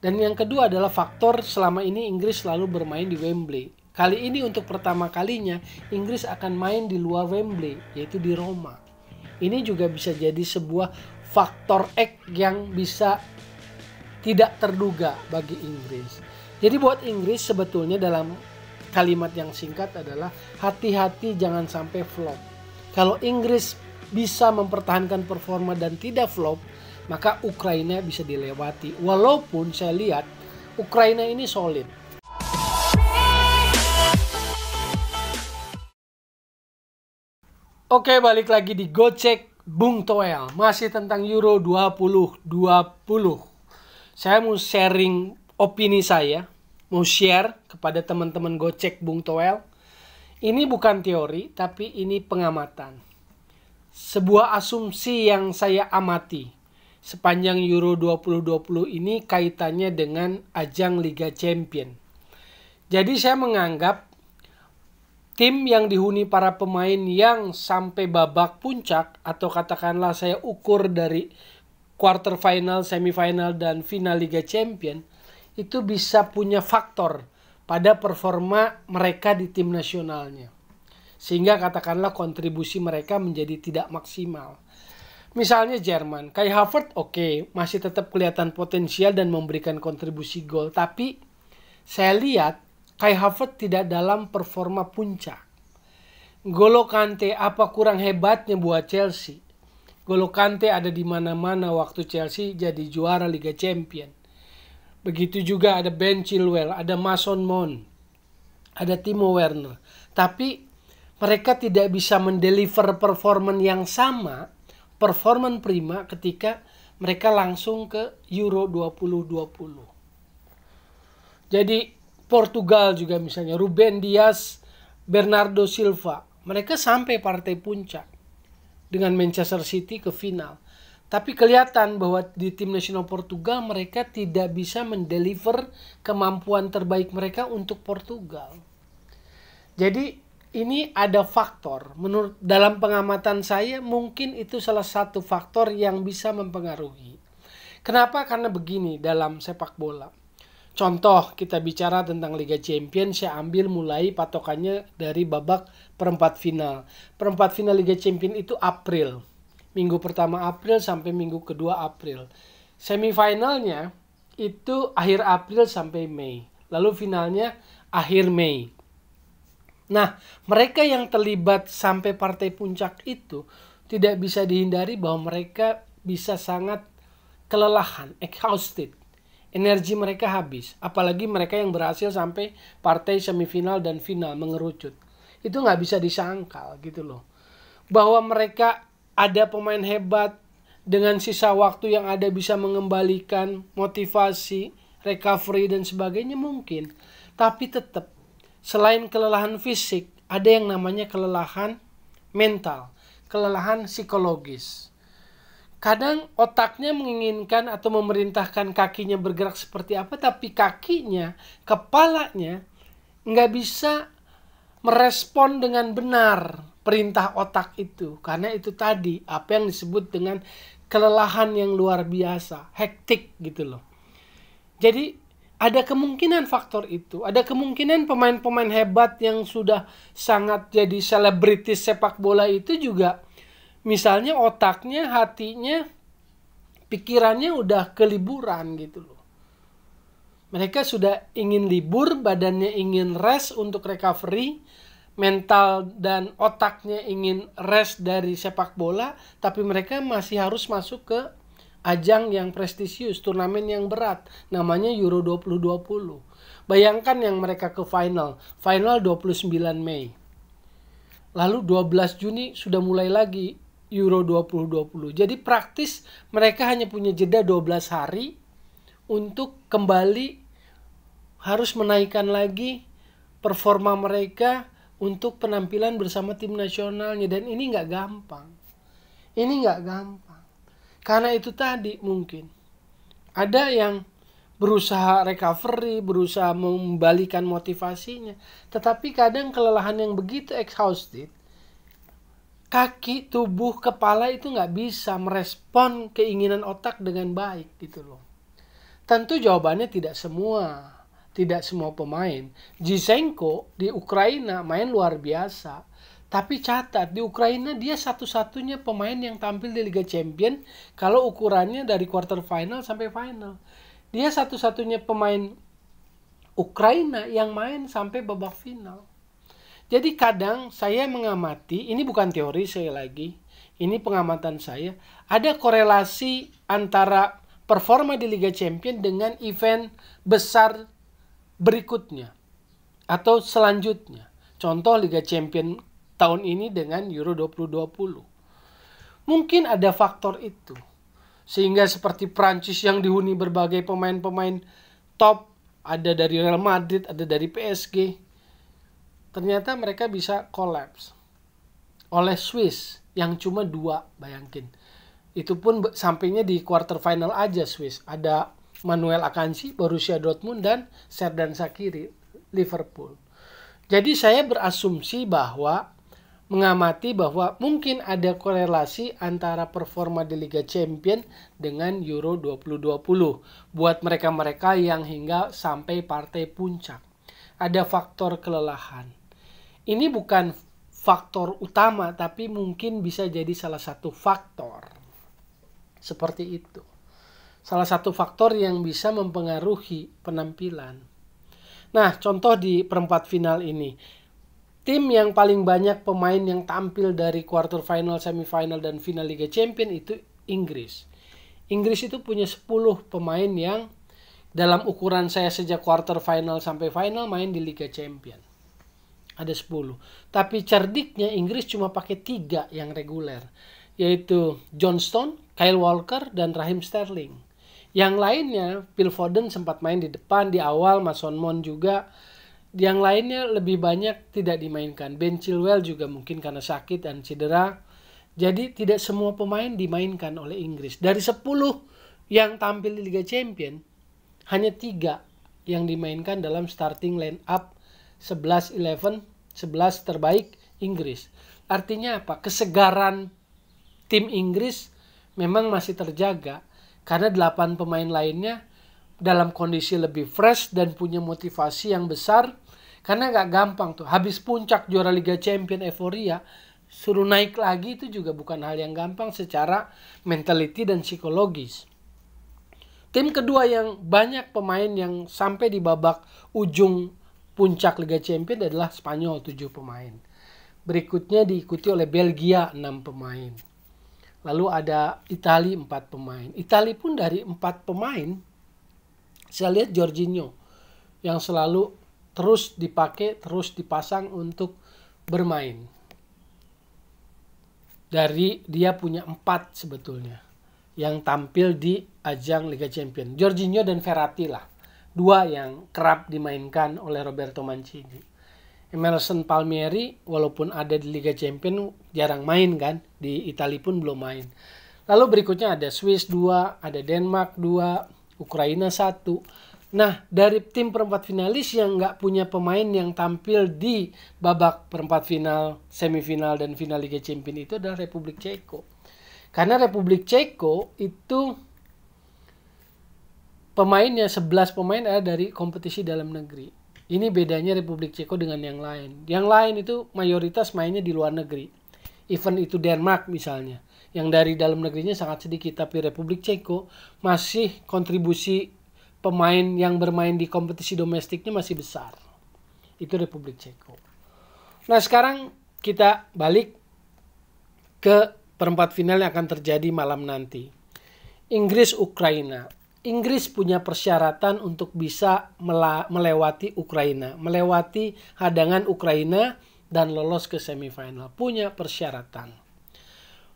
Dan yang kedua adalah faktor selama ini Inggris selalu bermain di Wembley. Kali ini untuk pertama kalinya Inggris akan main di luar Wembley, yaitu di Roma. Ini juga bisa jadi sebuah faktor X yang bisa tidak terduga bagi Inggris. Jadi buat Inggris sebetulnya dalam kalimat yang singkat adalah hati-hati jangan sampai flop. Kalau Inggris bisa mempertahankan performa dan tidak flop, maka Ukraina bisa dilewati. Walaupun saya lihat Ukraina ini solid. Oke, balik lagi di Gocek Bung Toel. Masih tentang Euro 2020. Saya mau sharing opini saya. Mau share kepada teman-teman Gocek Bung Toel. Ini bukan teori, tapi ini pengamatan. Sebuah asumsi yang saya amati sepanjang Euro 2020 ini kaitannya dengan ajang Liga Champion. Jadi saya menganggap tim yang dihuni para pemain yang sampai babak puncak, atau katakanlah saya ukur dari quarter final, semifinal, dan final Liga Champion, itu bisa punya faktor pada performa mereka di tim nasionalnya. Sehingga katakanlah kontribusi mereka menjadi tidak maksimal. Misalnya Jerman, Kai Havertz oke, masih tetap kelihatan potensial dan memberikan kontribusi gol. Tapi saya lihat Kai Havertz tidak dalam performa puncak. N'Golo Kante apa kurang hebatnya buat Chelsea? N'Golo Kante ada di mana-mana waktu Chelsea jadi juara Liga Champion. Begitu juga ada Ben Chilwell, ada Mason Mount, ada Timo Werner. Tapi mereka tidak bisa mendeliver performan yang sama, performan prima ketika mereka langsung ke Euro 2020. Jadi Portugal juga misalnya, Ruben Dias, Bernardo Silva, mereka sampai partai puncak dengan Manchester City ke final. Tapi kelihatan bahwa di tim nasional Portugal mereka tidak bisa mendeliver kemampuan terbaik mereka untuk Portugal. Jadi ini ada faktor, menurut dalam pengamatan saya mungkin itu salah satu faktor yang bisa mempengaruhi. Kenapa? Karena begini dalam sepak bola. Contoh kita bicara tentang Liga Champions, saya ambil mulai patokannya dari babak perempat final. Perempat final Liga Champions itu April. Minggu pertama April sampai minggu kedua April. Semifinalnya itu akhir April sampai Mei. Lalu finalnya akhir Mei. Nah, mereka yang terlibat sampai partai puncak itu tidak bisa dihindari bahwa mereka bisa sangat kelelahan, exhausted. Energi mereka habis. Apalagi mereka yang berhasil sampai partai semifinal dan final mengerucut. Itu nggak bisa disangkal gitu loh. Bahwa mereka ada pemain hebat dengan sisa waktu yang ada bisa mengembalikan motivasi, recovery dan sebagainya mungkin. Tapi tetap selain kelelahan fisik, ada yang namanya kelelahan mental, kelelahan psikologis. Kadang otaknya menginginkan atau memerintahkan kakinya bergerak seperti apa, tapi kakinya, kepalanya nggak bisa merespon dengan benar perintah otak itu. Karena itu tadi apa yang disebut dengan kelelahan yang luar biasa, hektik gitu loh. Jadi ada kemungkinan faktor itu, ada kemungkinan pemain-pemain hebat yang sudah sangat jadi selebritis sepak bola itu juga misalnya otaknya, hatinya, pikirannya udah keliburan gitu loh. Mereka sudah ingin libur, badannya ingin rest untuk recovery, mental dan otaknya ingin rest dari sepak bola, tapi mereka masih harus masuk ke ajang yang prestisius, turnamen yang berat, namanya Euro 2020. Bayangkan yang mereka ke final 29 Mei. Lalu 12 Juni sudah mulai lagi Euro 2020. Jadi praktis mereka hanya punya jeda 12 hari untuk kembali harus menaikkan lagi performa mereka untuk penampilan bersama tim nasionalnya. Dan ini nggak gampang. Ini nggak gampang. Karena itu tadi mungkin ada yang berusaha recovery, berusaha membalikan motivasinya. Tetapi kadang kelelahan yang begitu exhausted, kaki, tubuh, kepala itu nggak bisa merespon keinginan otak dengan baik gitu loh. Tentu jawabannya tidak semua. Tidak semua pemain. Zinchenko di Ukraina main luar biasa. Tapi catat, di Ukraina dia satu-satunya pemain yang tampil di Liga Champions kalau ukurannya dari quarter final sampai final. Dia satu-satunya pemain Ukraina yang main sampai babak final. Jadi kadang saya mengamati, ini bukan teori saya lagi, ini pengamatan saya, ada korelasi antara performa di Liga Champions dengan event besar berikutnya atau selanjutnya. Contoh Liga Champions tahun ini dengan Euro 2020. Mungkin ada faktor itu. Sehingga seperti Prancis yang dihuni berbagai pemain-pemain top, ada dari Real Madrid, ada dari PSG. Ternyata mereka bisa collapse oleh Swiss yang cuma 2, bayangin. Itu pun sampainya di quarter final aja Swiss. Ada Manuel Akanji, Borussia Dortmund, dan Xherdan Shaqiri, Liverpool. Jadi saya berasumsi bahwa mengamati bahwa mungkin ada korelasi antara performa di Liga Champions dengan Euro 2020 buat mereka-mereka yang hingga sampai partai puncak. Ada faktor kelelahan. Ini bukan faktor utama, tapi mungkin bisa jadi salah satu faktor. Seperti itu. Salah satu faktor yang bisa mempengaruhi penampilan. Nah, contoh di perempat final ini. Tim yang paling banyak pemain yang tampil dari quarter final, semifinal, dan final Liga Champions itu Inggris. Inggris itu punya 10 pemain yang dalam ukuran saya sejak quarter final sampai final main di Liga Champions. Ada 10. Tapi cerdiknya Inggris cuma pakai 3 yang reguler. Yaitu John Stones, Kyle Walker, dan Raheem Sterling. Yang lainnya, Phil Foden sempat main di depan di awal, Mason Mount juga. Yang lainnya lebih banyak tidak dimainkan. Ben Chilwell juga mungkin karena sakit dan cedera. Jadi tidak semua pemain dimainkan oleh Inggris. Dari 10 yang tampil di Liga Champions, hanya 3 yang dimainkan dalam starting line up 11 terbaik Inggris. Artinya apa? Kesegaran tim Inggris memang masih terjaga. Karena 8 pemain lainnya dalam kondisi lebih fresh dan punya motivasi yang besar. Karena gak gampang tuh. Habis puncak juara Liga Champions euforia, suruh naik lagi itu juga bukan hal yang gampang secara mentality dan psikologis. Tim kedua yang banyak pemain yang sampai di babak ujung puncak Liga Champions adalah Spanyol, 7 pemain. Berikutnya diikuti oleh Belgia, 6 pemain. Lalu ada Italia, 4 pemain. Italia pun dari 4 pemain, saya lihat Jorginho yang selalu terus dipakai, terus dipasang untuk bermain. Dari dia punya 4 sebetulnya yang tampil di ajang Liga Champions. Jorginho dan Verratti lah. 2 yang kerap dimainkan oleh Roberto Mancini. Emerson Palmieri walaupun ada di Liga Champions jarang main kan. Di Italia pun belum main. Lalu berikutnya ada Swiss 2, ada Denmark 2, Ukraina 1. Nah, dari tim perempat finalis yang nggak punya pemain yang tampil di babak perempat final, semifinal, dan final Liga Champions itu adalah Republik Ceko. Karena Republik Ceko itu pemainnya 11 pemain ada dari kompetisi dalam negeri. Ini bedanya Republik Ceko dengan yang lain. Yang lain itu mayoritas mainnya di luar negeri. Even itu Denmark misalnya. Yang dari dalam negerinya sangat sedikit. Tapi Republik Ceko masih kontribusi pemain yang bermain di kompetisi domestiknya masih besar. Itu Republik Ceko. Nah sekarang kita balik ke perempat final yang akan terjadi malam nanti. Inggris-Ukraina. Inggris punya persyaratan untuk bisa melewati Ukraina. Melewati hadangan Ukraina dan lolos ke semifinal. Punya persyaratan.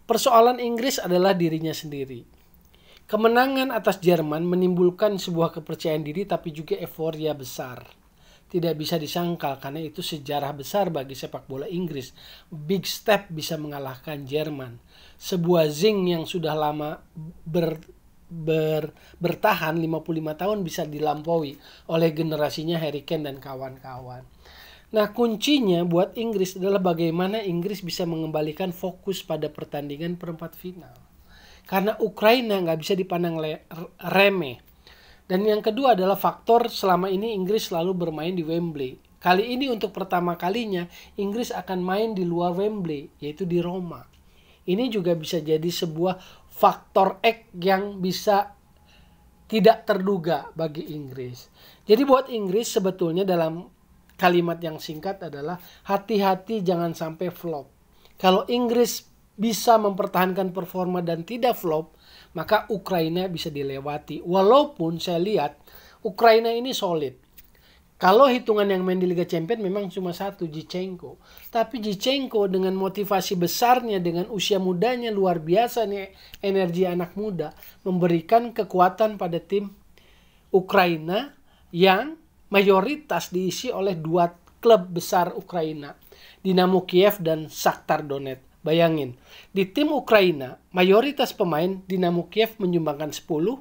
Persoalan Inggris adalah dirinya sendiri. Kemenangan atas Jerman menimbulkan sebuah kepercayaan diri tapi juga euforia besar. Tidak bisa disangkal karena itu sejarah besar bagi sepak bola Inggris. Big step bisa mengalahkan Jerman. Sebuah zinc yang sudah lama bertahan 55 tahun bisa dilampaui oleh generasinya Harry Kane dan kawan-kawan. Nah kuncinya buat Inggris adalah bagaimana Inggris bisa mengembalikan fokus pada pertandingan perempat final. Karena Ukraina nggak bisa dipandang remeh. Dan yang kedua adalah faktor selama ini Inggris selalu bermain di Wembley. Kali ini untuk pertama kalinya Inggris akan main di luar Wembley, yaitu di Roma. Ini juga bisa jadi sebuah faktor X yang bisa tidak terduga bagi Inggris. Jadi buat Inggris sebetulnya dalam kalimat yang singkat adalah hati-hati jangan sampai flop. Kalau Inggris bisa mempertahankan performa dan tidak flop, maka Ukraina bisa dilewati. Walaupun saya lihat Ukraina ini solid. Kalau hitungan yang main di Liga Champions memang cuma satu, Zinchenko. Tapi Zinchenko dengan motivasi besarnya, dengan usia mudanya luar biasa nih, energi anak muda, memberikan kekuatan pada tim Ukraina yang mayoritas diisi oleh dua klub besar Ukraina, Dinamo Kiev dan Shakhtar Donetsk. Bayangin, di tim Ukraina mayoritas pemain Dinamo Kiev menyumbangkan 10,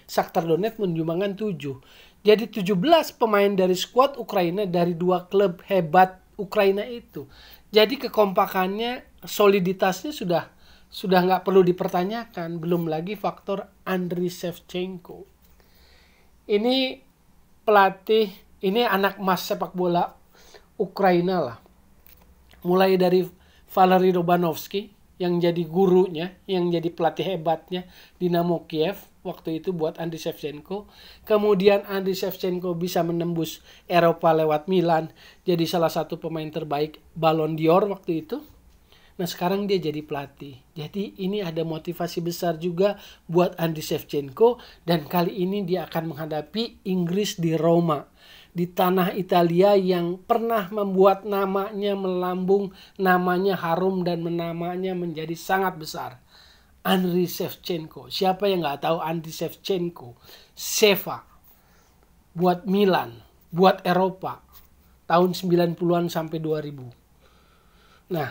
Shakhtar Donetsk menyumbangkan 7. Jadi 17 pemain dari skuad Ukraina dari dua klub hebat Ukraina itu. Jadi kekompakannya, soliditasnya sudah nggak perlu dipertanyakan. Belum lagi faktor Andriy Shevchenko. Ini pelatih, ini anak emas sepak bola Ukraina lah. Mulai dari Valery Robanovsky yang jadi gurunya, yang jadi pelatih hebatnya Dinamo Kiev waktu itu buat Andriy Shevchenko. Kemudian Andriy Shevchenko bisa menembus Eropa lewat Milan, jadi salah satu pemain terbaik Ballon d'Or waktu itu. Nah sekarang dia jadi pelatih. Jadi ini ada motivasi besar juga buat Andriy Shevchenko, dan kali ini dia akan menghadapi Inggris di Roma, di tanah Italia yang pernah membuat namanya melambung, namanya harum dan namanya menjadi sangat besar. Andriy Shevchenko. Siapa yang nggak tahu Andriy Shevchenko? Sheva. Buat Milan. Buat Eropa. Tahun 90-an sampai 2000. Nah,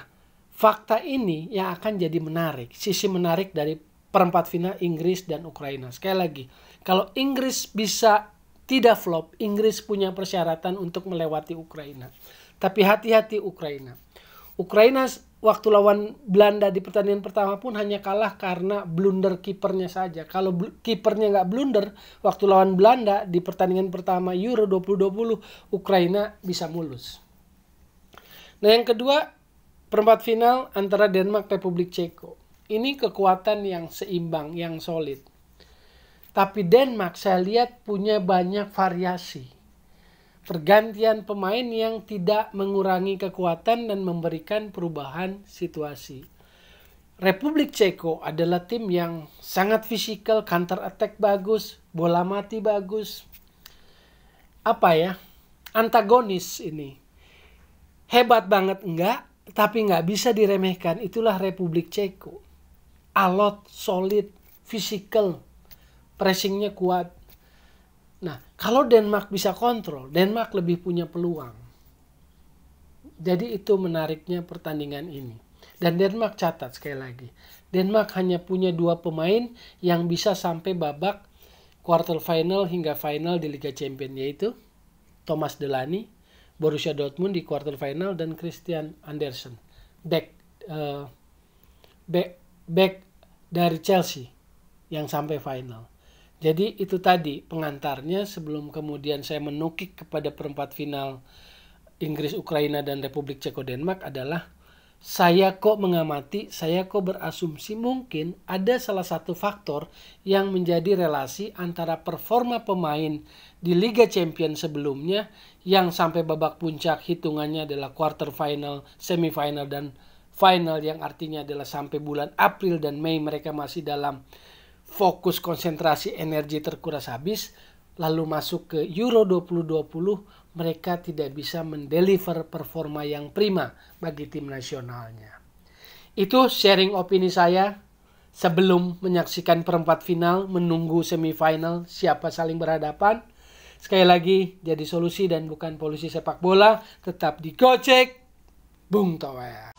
fakta ini yang akan jadi menarik. Sisi menarik dari perempat final Inggris dan Ukraina. Sekali lagi, kalau Inggris bisa tidak flop, Inggris punya persyaratan untuk melewati Ukraina. Tapi hati-hati Ukraina. Ukraina waktu lawan Belanda di pertandingan pertama pun hanya kalah karena blunder kipernya saja. Kalau kipernya nggak blunder, waktu lawan Belanda di pertandingan pertama Euro 2020, Ukraina bisa mulus. Nah yang kedua, perempat final antara Denmark Republik Ceko. Ini kekuatan yang seimbang, yang solid. Tapi Denmark saya lihat punya banyak variasi. Pergantian pemain yang tidak mengurangi kekuatan dan memberikan perubahan situasi. Republik Ceko adalah tim yang sangat fisikal, counter attack bagus, bola mati bagus. Antagonis ini. Hebat banget enggak, tapi nggak bisa diremehkan. Itulah Republik Ceko. Alot, solid, fisikal, pressingnya kuat. Nah, kalau Denmark bisa kontrol, Denmark lebih punya peluang. Jadi itu menariknya pertandingan ini. Dan Denmark catat sekali lagi. Denmark hanya punya 2 pemain yang bisa sampai babak quarter final hingga final di Liga Champions, yaitu Thomas Delaney, Borussia Dortmund di quarter final, dan Christian Andersen, back dari Chelsea yang sampai final. Jadi itu tadi pengantarnya sebelum kemudian saya menukik kepada perempat final Inggris, Ukraina, dan Republik Ceko Denmark adalah saya kok mengamati, saya kok berasumsi mungkin ada salah satu faktor yang menjadi relasi antara performa pemain di Liga Champions sebelumnya yang sampai babak puncak hitungannya adalah quarter final, semifinal, dan final yang artinya adalah sampai bulan April dan Mei mereka masih dalam fokus konsentrasi energi terkuras habis, lalu masuk ke Euro 2020 mereka tidak bisa mendeliver performa yang prima bagi tim nasionalnya. Itu sharing opini saya sebelum menyaksikan perempat final, menunggu semifinal siapa saling berhadapan. Sekali lagi, jadi solusi dan bukan polusi sepak bola, tetap digocek, Bung Tower.